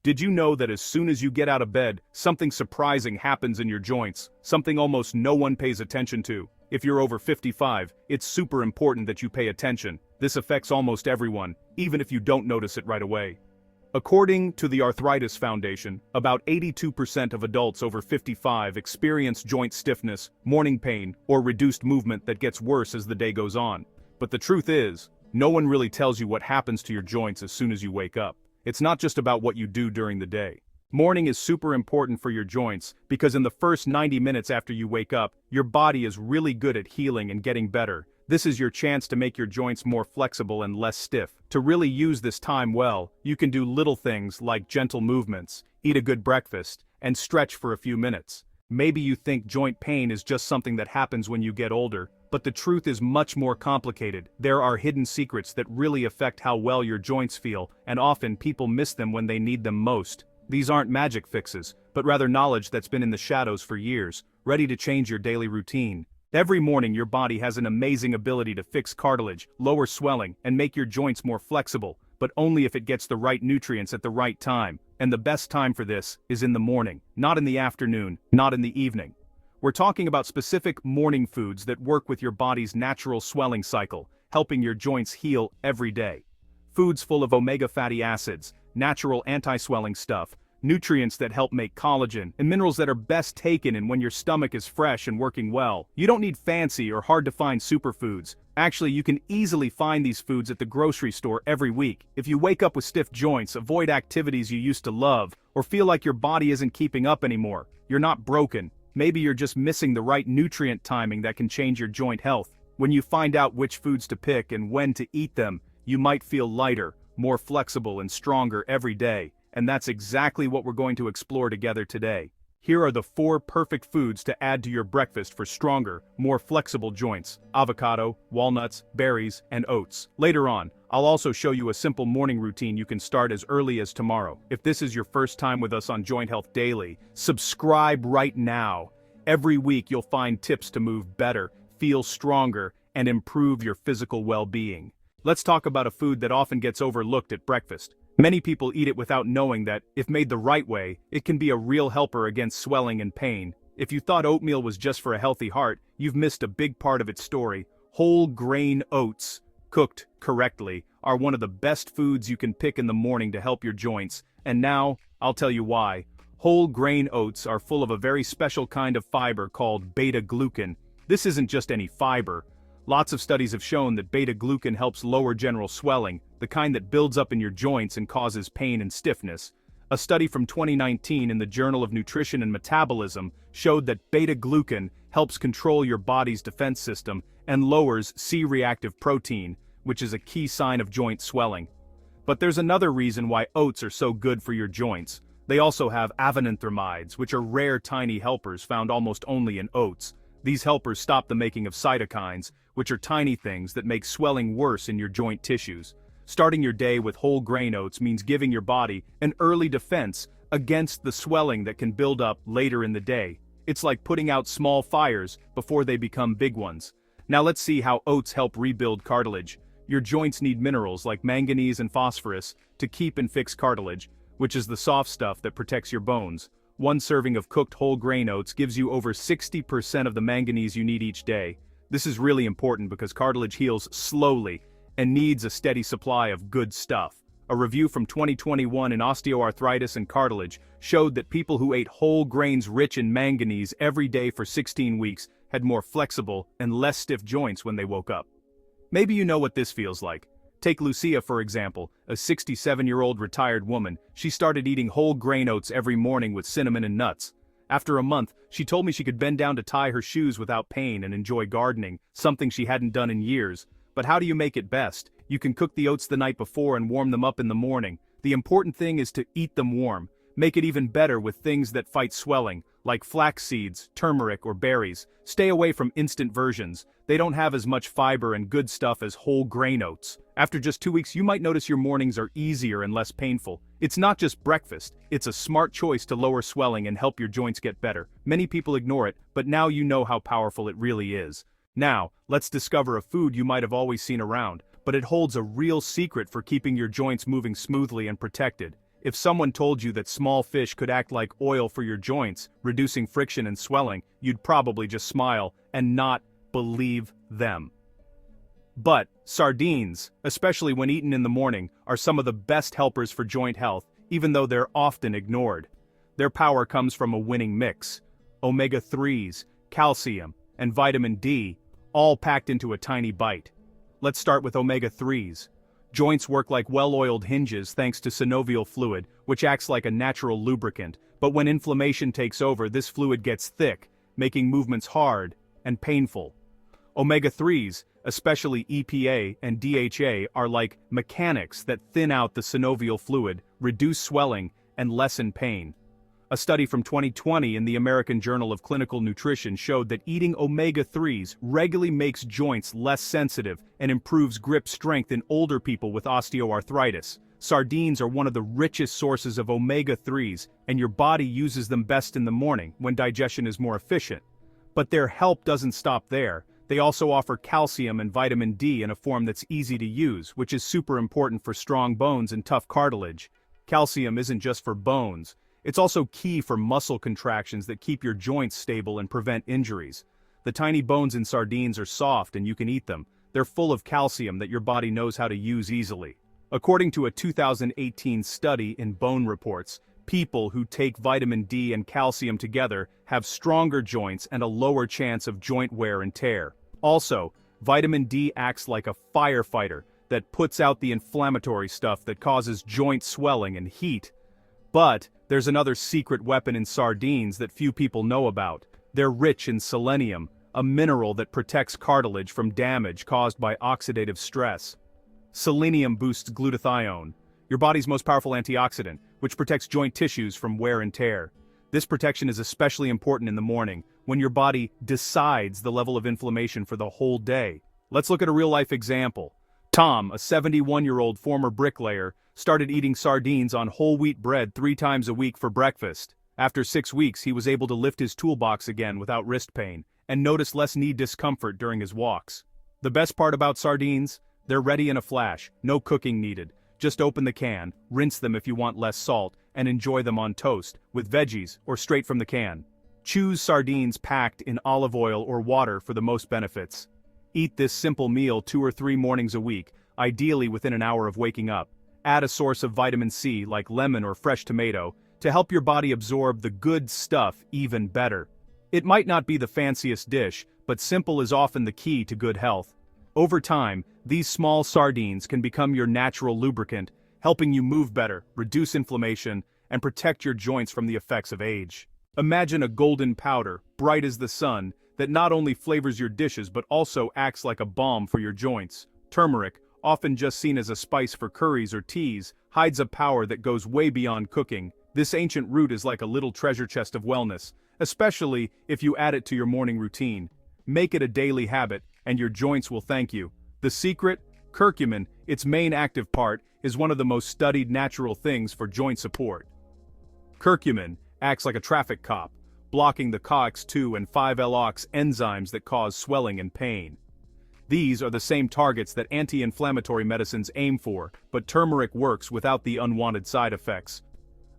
Did you know that as soon as you get out of bed, something surprising happens in your joints, something almost no one pays attention to? If you're over 55, it's super important that you pay attention. This affects almost everyone, even if you don't notice it right away. According to the Arthritis Foundation, about 82% of adults over 55 experience joint stiffness, morning pain, or reduced movement that gets worse as the day goes on. But the truth is, no one really tells you what happens to your joints as soon as you wake up. It's not just about what you do during the day. Morning is super important for your joints because in the first 90 minutes after you wake up, your body is really good at healing and getting better. This is your chance to make your joints more flexible and less stiff. To really use this time well, you can do little things like gentle movements, eat a good breakfast, and stretch for a few minutes. Maybe you think joint pain is just something that happens when you get older, but the truth is much more complicated. There are hidden secrets that really affect how well your joints feel, and often people miss them when they need them most. These aren't magic fixes, but rather knowledge that's been in the shadows for years, ready to change your daily routine. Every morning your body has an amazing ability to fix cartilage, lower swelling, and make your joints more flexible, but only if it gets the right nutrients at the right time. And the best time for this is in the morning, not in the afternoon, not in the evening. We're talking about specific morning foods that work with your body's natural swelling cycle, helping your joints heal every day. Foods full of omega fatty acids, natural anti-swelling stuff, nutrients that help make collagen, and minerals that are best taken in when your stomach is fresh and working well. You don't need fancy or hard-to-find superfoods. Actually, you can easily find these foods at the grocery store every week. If you wake up with stiff joints, avoid activities you used to love, or feel like your body isn't keeping up anymore, you're not broken. Maybe you're just missing the right nutrient timing that can change your joint health. When you find out which foods to pick and when to eat them, you might feel lighter, more flexible and stronger every day. And that's exactly what we're going to explore together today. Here are the 4 perfect foods to add to your breakfast for stronger, more flexible joints: avocado, walnuts, berries, and oats. Later on, I'll also show you a simple morning routine you can start as early as tomorrow. If this is your first time with us on Joint Health Daily, subscribe right now. Every week you'll find tips to move better, feel stronger, and improve your physical well-being. Let's talk about a food that often gets overlooked at breakfast. Many people eat it without knowing that, if made the right way, it can be a real helper against swelling and pain. If you thought oatmeal was just for a healthy heart, you've missed a big part of its story. Whole grain oats, cooked correctly, are one of the best foods you can pick in the morning to help your joints. And now, I'll tell you why. Whole grain oats are full of a very special kind of fiber called beta-glucan. This isn't just any fiber. Lots of studies have shown that beta-glucan helps lower general swelling, the kind that builds up in your joints and causes pain and stiffness. A study from 2019 in the Journal of Nutrition and Metabolism showed that beta-glucan helps control your body's defense system and lowers C-reactive protein, which is a key sign of joint swelling. But there's another reason why oats are so good for your joints. They also have avenanthramides, which are rare tiny helpers found almost only in oats. These helpers stop the making of cytokines, which are tiny things that make swelling worse in your joint tissues. Starting your day with whole grain oats means giving your body an early defense against the swelling that can build up later in the day. It's like putting out small fires before they become big ones. Now let's see how oats help rebuild cartilage. Your joints need minerals like manganese and phosphorus to keep and fix cartilage, which is the soft stuff that protects your bones. One serving of cooked whole grain oats gives you over 60% of the manganese you need each day. This is really important because cartilage heals slowly and needs a steady supply of good stuff. A review from 2021 in Osteoarthritis and Cartilage showed that people who ate whole grains rich in manganese every day for 16 weeks had more flexible and less stiff joints when they woke up. Maybe you know what this feels like. Take Lucia, for example, a 67-year-old retired woman. She started eating whole grain oats every morning with cinnamon and nuts. After a month, she told me she could bend down to tie her shoes without pain and enjoy gardening, something she hadn't done in years. But how do you make it best? You can cook the oats the night before and warm them up in the morning. The important thing is to eat them warm. Make it even better with things that fight swelling, like flax seeds, turmeric, or berries. Stay away from instant versions. They don't have as much fiber and good stuff as whole grain oats. After just 2 weeks, you might notice your mornings are easier and less painful. It's not just breakfast, it's a smart choice to lower swelling and help your joints get better. Many people ignore it, but now you know how powerful it really is. Now, let's discover a food you might have always seen around, but it holds a real secret for keeping your joints moving smoothly and protected. If someone told you that small fish could act like oil for your joints, reducing friction and swelling, you'd probably just smile and not believe them. But sardines, especially when eaten in the morning, are some of the best helpers for joint health, even though they're often ignored. Their power comes from a winning mix: omega-3s, calcium, and vitamin D, all packed into a tiny bite. Let's start with omega-3s. Joints work like well-oiled hinges thanks to synovial fluid, which acts like a natural lubricant, but when inflammation takes over, this fluid gets thick, making movements hard and painful. Omega-3s, especially EPA and DHA, are like mechanics that thin out the synovial fluid, reduce swelling, and lessen pain. A study from 2020 in the American Journal of Clinical Nutrition showed that eating omega-3s regularly makes joints less sensitive and improves grip strength in older people with osteoarthritis. Sardines are one of the richest sources of omega-3s, and your body uses them best in the morning when digestion is more efficient. But their help doesn't stop there. They also offer calcium and vitamin D in a form that's easy to use, which is super important for strong bones and tough cartilage. Calcium isn't just for bones. It's also key for muscle contractions that keep your joints stable and prevent injuries. The tiny bones in sardines are soft and you can eat them. They're full of calcium that your body knows how to use easily. According to a 2018 study in Bone Reports, people who take vitamin D and calcium together have stronger joints and a lower chance of joint wear and tear. Also, vitamin D acts like a firefighter that puts out the inflammatory stuff that causes joint swelling and heat. But there's another secret weapon in sardines that few people know about. They're rich in selenium, a mineral that protects cartilage from damage caused by oxidative stress. Selenium boosts glutathione, your body's most powerful antioxidant, which protects joint tissues from wear and tear. This protection is especially important in the morning, when your body decides the level of inflammation for the whole day. Let's look at a real-life example. Tom, a 71-year-old former bricklayer, started eating sardines on whole wheat bread 3 times a week for breakfast. After 6 weeks, he was able to lift his toolbox again without wrist pain, and notice less knee discomfort during his walks. The best part about sardines? They're ready in a flash, no cooking needed. Just open the can, rinse them if you want less salt, and enjoy them on toast, with veggies, or straight from the can. Choose sardines packed in olive oil or water for the most benefits. Eat this simple meal 2 or 3 mornings a week, ideally within an hour of waking up. Add a source of vitamin C like lemon or fresh tomato to help your body absorb the good stuff even better. It might not be the fanciest dish, but simple is often the key to good health. Over time, these small sardines can become your natural lubricant, helping you move better, reduce inflammation, and protect your joints from the effects of age. Imagine a golden powder, bright as the sun, that not only flavors your dishes but also acts like a balm for your joints. Turmeric, often just seen as a spice for curries or teas, hides a power that goes way beyond cooking. This ancient root is like a little treasure chest of wellness, especially if you add it to your morning routine. Make it a daily habit, and your joints will thank you. The secret? Curcumin, its main active part, is one of the most studied natural things for joint support. Curcumin acts like a traffic cop, blocking the COX-2 and 5-LOX enzymes that cause swelling and pain. These are the same targets that anti-inflammatory medicines aim for, but turmeric works without the unwanted side effects.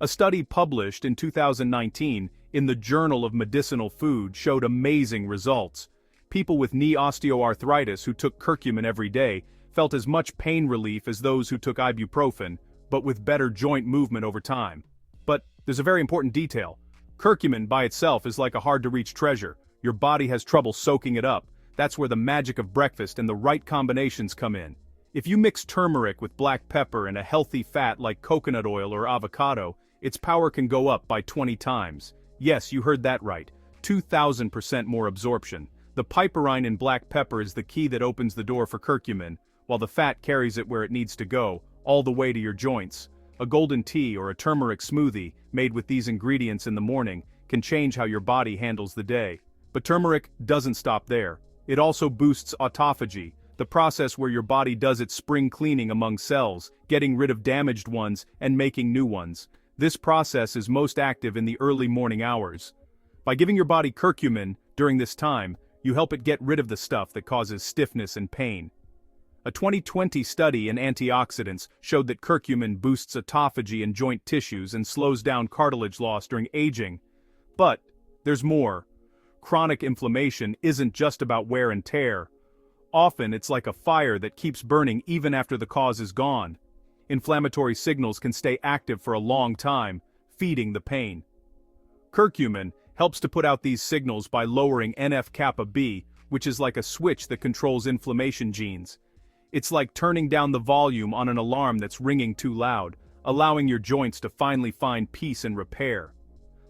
A study published in 2019 in the Journal of Medicinal Food showed amazing results. People with knee osteoarthritis who took curcumin every day felt as much pain relief as those who took ibuprofen, but with better joint movement over time. But there's a very important detail. Curcumin by itself is like a hard-to-reach treasure. Your body has trouble soaking it up. That's where the magic of breakfast and the right combinations come in. If you mix turmeric with black pepper and a healthy fat like coconut oil or avocado, its power can go up by 20 times. Yes, you heard that right. 2,000% more absorption. The piperine in black pepper is the key that opens the door for curcumin, while the fat carries it where it needs to go, all the way to your joints. A golden tea or a turmeric smoothie, made with these ingredients in the morning, can change how your body handles the day. But turmeric doesn't stop there. It also boosts autophagy, the process where your body does its spring cleaning among cells, getting rid of damaged ones and making new ones. This process is most active in the early morning hours. By giving your body curcumin during this time, you help it get rid of the stuff that causes stiffness and pain. A 2020 study in antioxidants showed that curcumin boosts autophagy in joint tissues and slows down cartilage loss during aging. But there's more. Chronic inflammation isn't just about wear and tear. Often it's like a fire that keeps burning even after the cause is gone. Inflammatory signals can stay active for a long time, feeding the pain. Curcumin helps to put out these signals by lowering NF-kappa B, which is like a switch that controls inflammation genes. It's like turning down the volume on an alarm that's ringing too loud, allowing your joints to finally find peace and repair.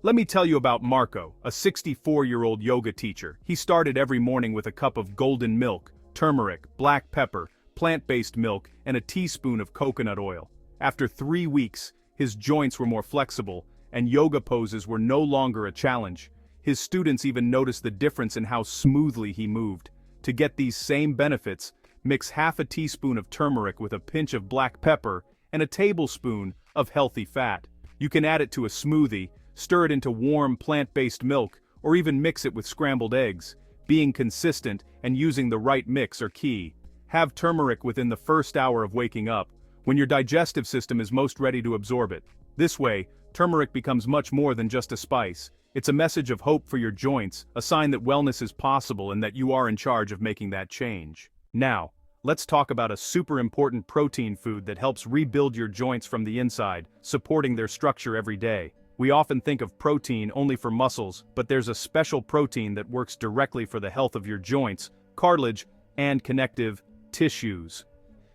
Let me tell you about Marco, a 64-year-old yoga teacher. He started every morning with a cup of golden milk, turmeric, black pepper, plant-based milk, and a teaspoon of coconut oil. After 3 weeks, his joints were more flexible, and yoga poses were no longer a challenge. His students even noticed the difference in how smoothly he moved. To get these same benefits, mix half a teaspoon of turmeric with a pinch of black pepper and a tablespoon of healthy fat. You can add it to a smoothie, stir it into warm plant-based milk, or even mix it with scrambled eggs. Being consistent and using the right mix are key. Have turmeric within the first hour of waking up, when your digestive system is most ready to absorb it. This way, turmeric becomes much more than just a spice. It's a message of hope for your joints, a sign that wellness is possible and that you are in charge of making that change. Now, let's talk about a super important protein food that helps rebuild your joints from the inside, supporting their structure every day. We often think of protein only for muscles, but there's a special protein that works directly for the health of your joints, cartilage, and connective tissues.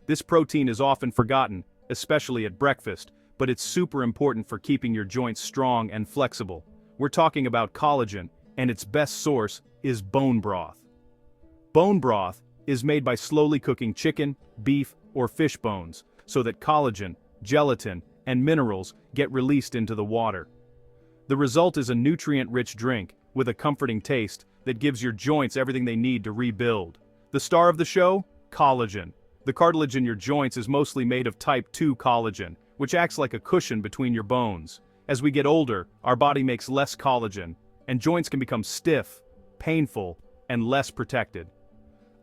This protein is often forgotten, especially at breakfast, but it's super important for keeping your joints strong and flexible. We're talking about collagen, and its best source is bone broth. Bone broth is made by slowly cooking chicken, beef, or fish bones, so that collagen, gelatin, and minerals get released into the water. The result is a nutrient-rich drink, with a comforting taste, that gives your joints everything they need to rebuild. The star of the show? Collagen. The cartilage in your joints is mostly made of type 2 collagen, which acts like a cushion between your bones. As we get older, our body makes less collagen, and joints can become stiff, painful, and less protected.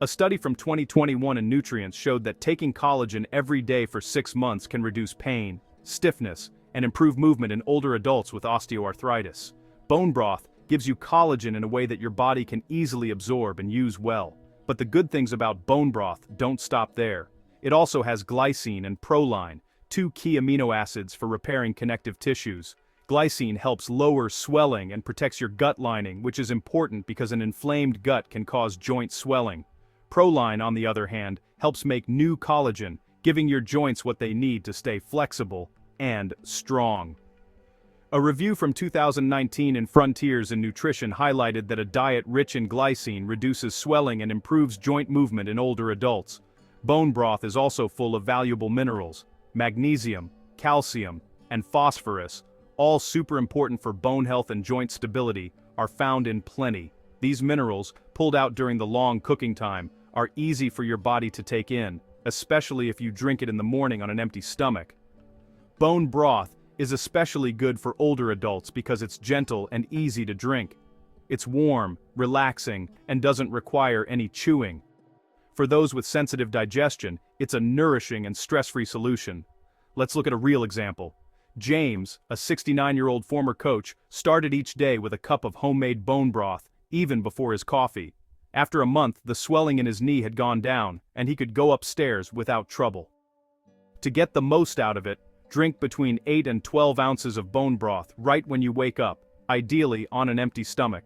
A study from 2021 in Nutrients showed that taking collagen every day for 6 months can reduce pain, stiffness, and improve movement in older adults with osteoarthritis. Bone broth gives you collagen in a way that your body can easily absorb and use well. But the good things about bone broth don't stop there. It also has glycine and proline, 2 key amino acids for repairing connective tissues. Glycine helps lower swelling and protects your gut lining, which is important because an inflamed gut can cause joint swelling. Proline, on the other hand, helps make new collagen, giving your joints what they need to stay flexible and strong. A review from 2019 in Frontiers in Nutrition highlighted that a diet rich in glycine reduces swelling and improves joint movement in older adults. Bone broth is also full of valuable minerals. Magnesium, calcium, and phosphorus, all super important for bone health and joint stability, are found in plenty. These minerals, pulled out during the long cooking time, are easy for your body to take in, especially if you drink it in the morning on an empty stomach. Bone broth is especially good for older adults because it's gentle and easy to drink. It's warm, relaxing, and doesn't require any chewing. For those with sensitive digestion, it's a nourishing and stress-free solution. Let's look at a real example. James, a 69-year-old former coach, started each day with a cup of homemade bone broth, even before his coffee. After a month, the swelling in his knee had gone down, and he could go upstairs without trouble. To get the most out of it, drink between 8 and 12 ounces of bone broth right when you wake up, ideally on an empty stomach.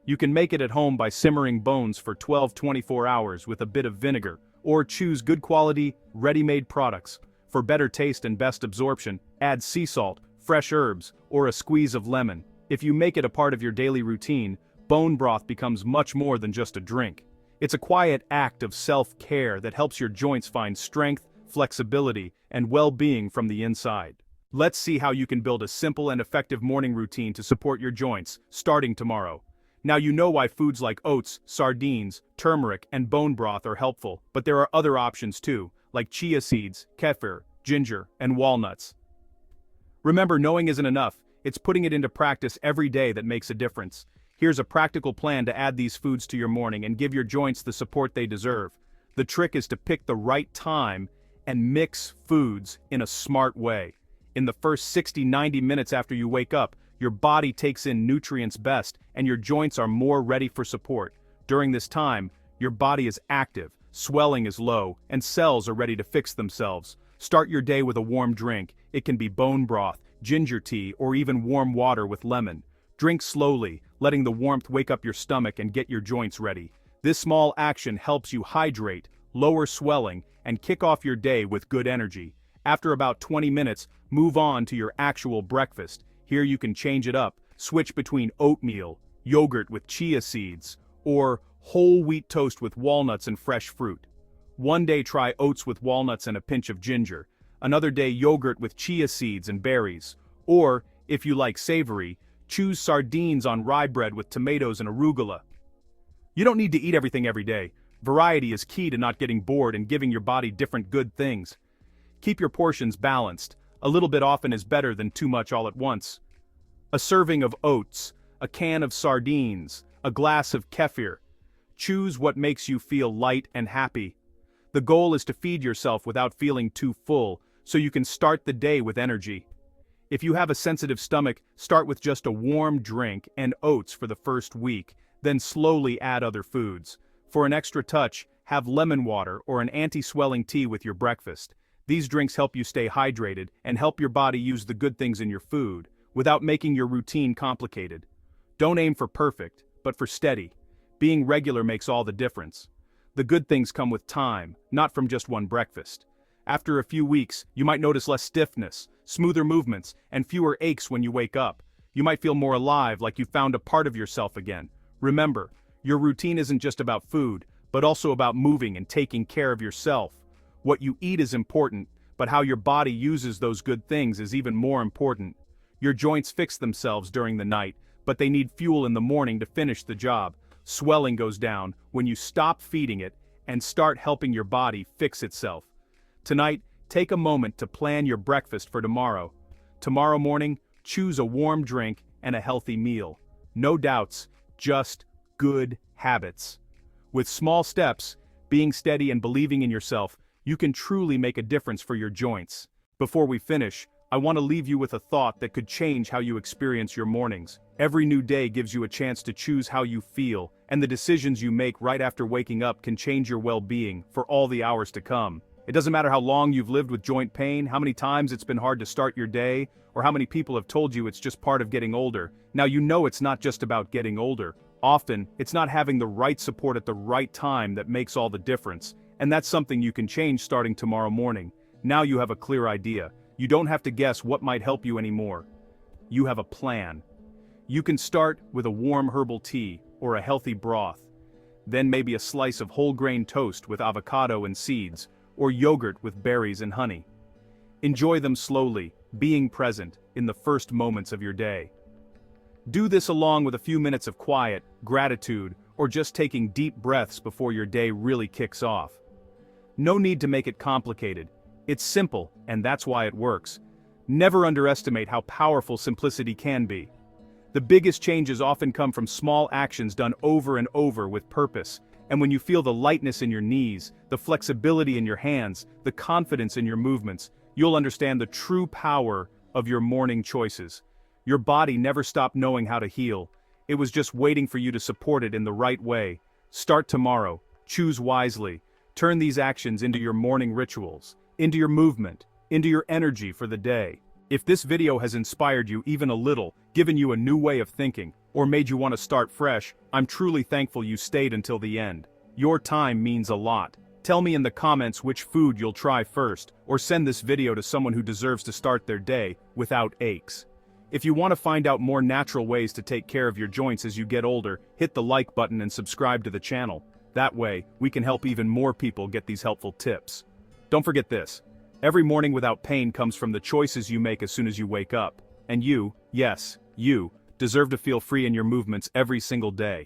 You can make it at home by simmering bones for 12-24 hours with a bit of vinegar, or choose good quality, ready-made products. For better taste and best absorption, add sea salt, fresh herbs, or a squeeze of lemon. If you make it a part of your daily routine, bone broth becomes much more than just a drink. It's a quiet act of self-care that helps your joints find strength, flexibility, and well-being from the inside. Let's see how you can build a simple and effective morning routine to support your joints, starting tomorrow. Now you know why foods like oats, sardines, turmeric, and bone broth are helpful, but there are other options too, like chia seeds, kefir, ginger, and walnuts. Remember, knowing isn't enough, it's putting it into practice every day that makes a difference. Here's a practical plan to add these foods to your morning and give your joints the support they deserve. The trick is to pick the right time and mix foods in a smart way. In the first 60-90 minutes after you wake up, your body takes in nutrients best and your joints are more ready for support. During this time, your body is active, swelling is low, and cells are ready to fix themselves. Start your day with a warm drink. It can be bone broth, ginger tea, or even warm water with lemon. Drink slowly, letting the warmth wake up your stomach and get your joints ready. This small action helps you hydrate, lower swelling, and kick off your day with good energy. After about 20 minutes, move on to your actual breakfast. Here you can change it up, switch between oatmeal, yogurt with chia seeds, or whole wheat toast with walnuts and fresh fruit. One day try oats with walnuts and a pinch of ginger. Another day yogurt with chia seeds and berries. Or, if you like savory, choose sardines on rye bread with tomatoes and arugula. You don't need to eat everything every day. Variety is key to not getting bored and giving your body different good things. Keep your portions balanced. A little bit often is better than too much all at once. A serving of oats, a can of sardines, a glass of kefir. Choose what makes you feel light and happy. The goal is to feed yourself without feeling too full, so you can start the day with energy. If you have a sensitive stomach, start with just a warm drink and oats for the first week, then slowly add other foods. For an extra touch, have lemon water or an anti-swelling tea with your breakfast. These drinks help you stay hydrated and help your body use the good things in your food, without making your routine complicated. Don't aim for perfect, but for steady. Being regular makes all the difference. The good things come with time, not from just one breakfast. After a few weeks, you might notice less stiffness, smoother movements, and fewer aches when you wake up. You might feel more alive, like you found a part of yourself again. Remember, your routine isn't just about food, but also about moving and taking care of yourself. What you eat is important, but how your body uses those good things is even more important. Your joints fix themselves during the night, but they need fuel in the morning to finish the job. Swelling goes down when you stop feeding it and start helping your body fix itself. Tonight, take a moment to plan your breakfast for tomorrow. Tomorrow morning, choose a warm drink and a healthy meal. No doubts, just good habits. With small steps, being steady and believing in yourself, you can truly make a difference for your joints. Before we finish, I want to leave you with a thought that could change how you experience your mornings. Every new day gives you a chance to choose how you feel, and the decisions you make right after waking up can change your well-being for all the hours to come. It doesn't matter how long you've lived with joint pain, how many times it's been hard to start your day, or how many people have told you it's just part of getting older. Now you know it's not just about getting older. Often, it's not having the right support at the right time that makes all the difference, and that's something you can change starting tomorrow morning. Now you have a clear idea. You don't have to guess what might help you anymore. You have a plan. You can start with a warm herbal tea or a healthy broth, then maybe a slice of whole grain toast with avocado and seeds, or yogurt with berries and honey. Enjoy them slowly, being present in the first moments of your day. Do this along with a few minutes of quiet, gratitude, or just taking deep breaths before your day really kicks off. No need to make it complicated. It's simple, and that's why it works. Never underestimate how powerful simplicity can be. The biggest changes often come from small actions done over and over with purpose, and when you feel the lightness in your knees, the flexibility in your hands, the confidence in your movements, you'll understand the true power of your morning choices. Your body never stopped knowing how to heal. It was just waiting for you to support it in the right way. Start tomorrow. Choose wisely. Turn these actions into your morning rituals, into your movement, into your energy for the day. If this video has inspired you even a little, given you a new way of thinking, or made you want to start fresh, I'm truly thankful you stayed until the end. Your time means a lot. Tell me in the comments which food you'll try first, or send this video to someone who deserves to start their day without aches. If you want to find out more natural ways to take care of your joints as you get older, hit the like button and subscribe to the channel. That way, we can help even more people get these helpful tips. Don't forget this. Every morning without pain comes from the choices you make as soon as you wake up. And you, yes, you, deserve to feel free in your movements every single day.